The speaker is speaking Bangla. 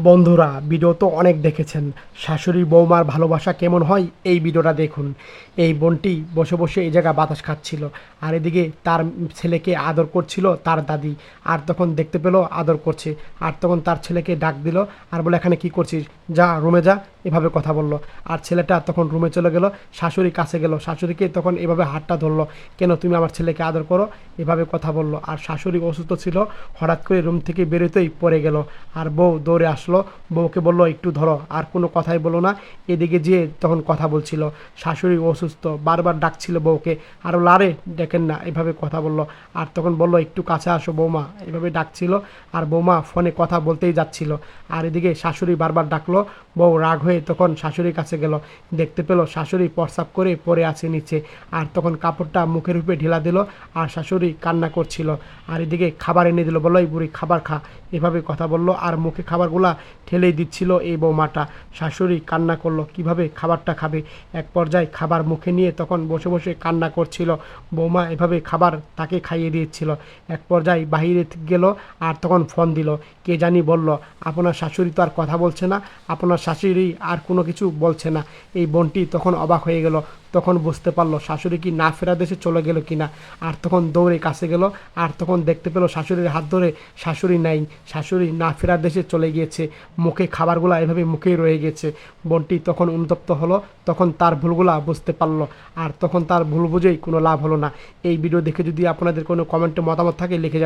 বন্ধুরা, ভিডিও তো অনেক দেখেছেন। শাশুড়ি বৌমার ভালোবাসা কেমন হয় এই ভিডিওটা দেখুন। এই বোনটি বসে বসে এই জায়গায় বাতাস খাচ্ছিল, আর এদিকে তার ছেলেকে আদর করছিল তার দাদি। আর তখন দেখতে পেলো আদর করছে, আর তখন তার ছেলেকে ডাক দিল আর বলে, এখানে কি করছিস, যা রুমে যা, এভাবে কথা বললো। আর ছেলেটা তখন রুমে চলে গেল, শাশুড়ি কাছে গেল, শাশুড়িকে তখন এভাবে হাতটা ধরলো, কেন তুমি আমার ছেলেকে আদর করো, এভাবে কথা বললো। আর শাশুড়ি অসুস্থ ছিল, হঠাৎ করে রুম থেকে বেরোতেই পড়ে গেল। আর বউ দৌড়ে আসলো, বউকে বললো একটু ধরো, আর কোনো কথাই বলো না। এদিকে যেয়ে তখন কথা বলছিল, শাশুড়ি অসুস্থ, বারবার ডাকছিল বউকে, আর লারে দেখেন না, এভাবে কথা বললো। আর তখন বললো একটু কাছে আসো বৌমা, এভাবে ডাকছিল। আর বৌমা ফোনে কথা বলতেই যাচ্ছিল, আর এদিকে শাশুড়ি বারবার ডাকলো। বউ রাগ হয়ে তখন শাশুড়ির কাছে গেল, দেখতে পেলো শাশুড়ি প্রস্রাব করে পড়ে আছে নিচে। আর তখন কাপড়টা মুখের উপরে ঢিলা দিল, আর শাশুড়ি কান্না করছিল। আর এদিকে খাবার এনে দিল, বললো এই বুড়ি খাবার খা, এভাবে কথা বললো। আর মুখে খাবারগুলা ঠেলেই দিচ্ছিল এই বৌমাটা। শাশুড়ি কান্না করলো, কিভাবে খাবারটা খাবে। এক পর্যায়ে খাবার মুখে নিয়ে তখন বসে বসে কান্না করছিল। বৌমা এভাবে খাবার তাকে খাইয়ে দিচ্ছিল। এক পর্যায়ে বাহিরে গেল, আর তখন ফোন দিল, কে জানি বলল, আপনার শাশুড়ি তো আর কথা বলছে না, আপনার শাশুড়ি আর কোনো কিছু বলছে না। এই বোনটি তখন অবাক হয়ে গেল, তখন বুঝতে পারলো শাশুড়ি কি না ফেরা দেশে চলে গেল কিনা। আর তখন দৌড়ে কাছে গেল, আর তখন দেখতে পেলো শাশুড়ির হাত ধরে, শাশুড়ি নাই, শাশুড়ি না ফেরার দেশে চলে গিয়েছে। মুখে খাবারগুলো এভাবে মুখেই রয়ে গেছে। বোনটি তখন অনুতপ্ত হলো, তখন তার ভুলগুলা বুঝতে পারলো। আর তখন তার ভুল বুঝেই কোনো লাভ হলো না। এই ভিডিও দেখে যদি আপনাদের কোনো কমেন্টে মতামত থাকে লিখে যান।